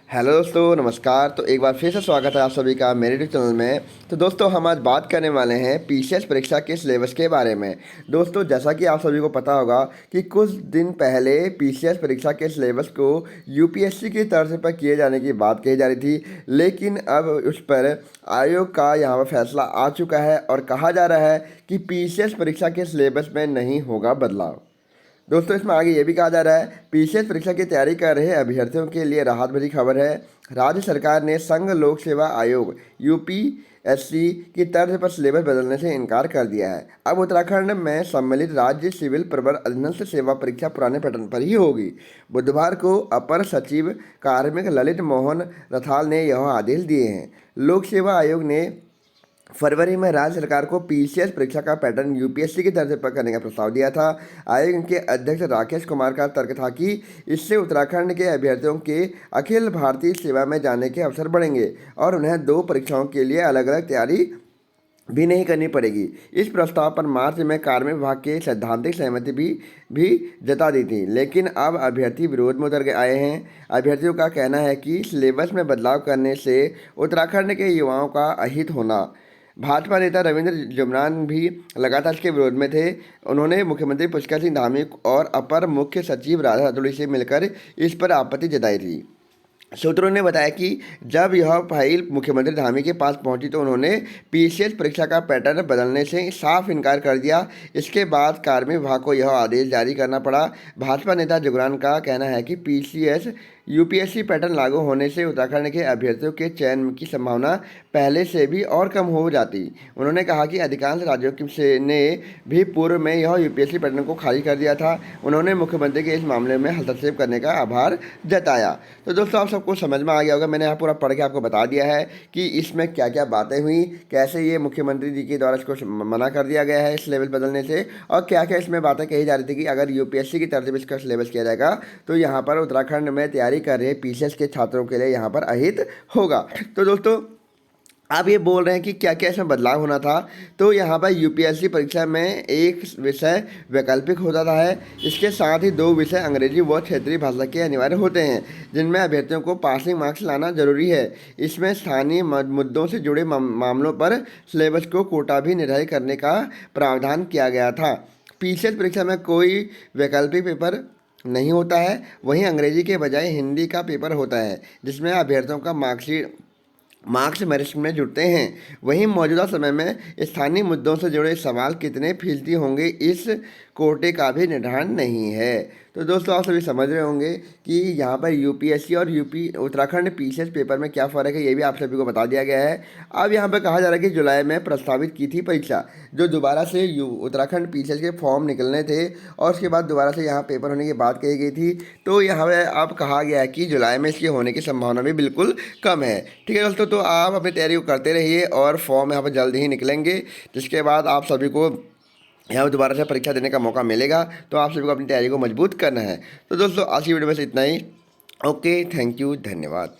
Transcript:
Hello दोस्तों, नमस्कार। तो एक बार फिर से स्वागत है आप सभी का मेरे यूट्यूब चैनल में। तो दोस्तों, हम आज बात करने वाले हैं पीसीएस परीक्षा के सिलेबस के बारे में। दोस्तों, जैसा कि आप सभी को पता होगा कि कुछ दिन पहले पीसीएस परीक्षा के सिलेबस को यूपीएससी की तर्ज पर किए जाने की बात कही जा रही थी, लेकिन अब उस पर आयोग का यहाँ पर फैसला आ चुका है और कहा जा रहा है कि पीसीएस परीक्षा के सिलेबस में नहीं होगा बदलाव। दोस्तों, इसमें आगे ये भी कहा जा रहा है पीसीएस परीक्षा की तैयारी कर रहे अभ्यर्थियों के लिए राहत भरी खबर है। राज्य सरकार ने संघ लोक सेवा आयोग यूपीएससी की तर्ज पर सिलेबस बदलने से इनकार कर दिया है। अब उत्तराखंड में सम्मिलित राज्य सिविल प्रवर अधीनस्थ सेवा परीक्षा पुराने पैटर्न पर ही होगी। बुधवार को अपर सचिव कार्मिक ललित मोहन रथाल ने यह आदेश दिए हैं। लोक सेवा आयोग ने फरवरी में राज्य सरकार को पीसीएस परीक्षा का पैटर्न यूपीएससी के दर्जे पर करने का प्रस्ताव दिया था। आयोग के अध्यक्ष राकेश कुमार का तर्क था कि इससे उत्तराखंड के अभ्यर्थियों के अखिल भारतीय सेवा में जाने के अवसर बढ़ेंगे और उन्हें दो परीक्षाओं के लिए अलग अलग तैयारी भी नहीं करनी पड़ेगी। इस प्रस्ताव पर मार्च में कार्मिक विभाग के सैद्धांतिक सहमति भी जता दी थी, लेकिन अब अभ्यर्थी विरोध में उतर आए हैं। अभ्यर्थियों का कहना है कि सिलेबस में बदलाव करने से उत्तराखंड के युवाओं का अहित होना। भाजपा नेता रविंद्र जुमरान भी लगातार इसके विरोध में थे। उन्होंने मुख्यमंत्री पुष्कर सिंह धामी और अपर मुख्य सचिव राधा रतूड़ी से मिलकर इस पर आपत्ति जताई थी। सूत्रों ने बताया कि जब यह फाइल मुख्यमंत्री धामी के पास पहुंची तो उन्होंने पीसीएस परीक्षा का पैटर्न बदलने से साफ इनकार कर दिया। इसके बाद कार्मिक विभाग को यह आदेश जारी करना पड़ा। भाजपा नेता जुगरान का कहना है कि पीसीएस यूपीएससी पैटर्न लागू होने से उत्तराखंड के अभ्यर्थियों के चयन की संभावना पहले से भी और कम हो जाती। उन्होंने कहा कि अधिकांश राज्यों ने भी पूर्व में यह यूपीएससी पैटर्न को खारिज कर दिया था। उन्होंने मुख्यमंत्री के इस मामले में हस्तक्षेप करने का आभार जताया। तो दोस्तों, आप सबको समझ में आ गया होगा। मैंने यहाँ पूरा पढ़ के आपको बता दिया है कि इसमें क्या क्या बातें हुई, कैसे ये मुख्यमंत्री जी के द्वारा इसको मना कर दिया गया है सिलेबस बदलने से, और क्या क्या इसमें बातें कही जा रही थी कि अगर यूपीएससी की तरफ से इसका सिलेबस किया जाएगा तो यहाँ पर उत्तराखंड में तैयारी कर रहे पीसीएस के छात्रों के लिए यहाँ पर अहित होगा। तो दोस्तों, आप ये बोल रहे हैं कि क्या क्या इसमें बदलाव होना था। तो यहाँ पर यूपीएससी परीक्षा में एक विषय वैकल्पिक होता था है। इसके साथ ही दो विषय अंग्रेजी व क्षेत्रीय भाषा के अनिवार्य होते हैं, जिनमें अभ्यर्थियों को पासिंग मार्क्स लाना जरूरी है। इसमें स्थानीय मुद्दों से जुड़े मामलों पर सिलेबस को कोटा भी निर्धारित करने का प्रावधान किया गया था। पीसीएस परीक्षा में कोई वैकल्पिक पेपर नहीं होता है। वहीं अंग्रेजी के बजाय हिंदी का पेपर होता है, जिसमें अभ्यर्थियों का मार्क्स मेरिट में जुड़ते हैं। वहीं मौजूदा समय में स्थानीय मुद्दों से जुड़े सवाल कितने फीसदी होंगे, इस कोटे का भी निर्धारण नहीं है। तो दोस्तों, आप सभी समझ रहे होंगे कि यहाँ पर यूपीएससी और उत्तराखंड पीसीएस पेपर में क्या फ़र्क है, ये भी आप सभी को बता दिया गया है। अब यहाँ पर कहा जा रहा है कि जुलाई में प्रस्तावित की थी परीक्षा, जो दोबारा से उत्तराखंड पीसीएस के फॉर्म निकलने थे और उसके बाद दोबारा से यहाँ पेपर होने की बात कही गई थी। तो यहाँ पर अब कहा गया है कि जुलाई में इसके होने की संभावना भी बिल्कुल कम है। ठीक है दोस्तों, तो आप अपनी तैयारी को करते रहिए और फॉर्म यहाँ पर जल्द ही निकलेंगे, जिसके बाद आप सभी को यहाँ दोबारा से परीक्षा देने का मौका मिलेगा। तो आप सभी को अपनी तैयारी को मजबूत करना है। तो दोस्तों, आज की वीडियो में से इतना ही। ओके, थैंक यू, धन्यवाद।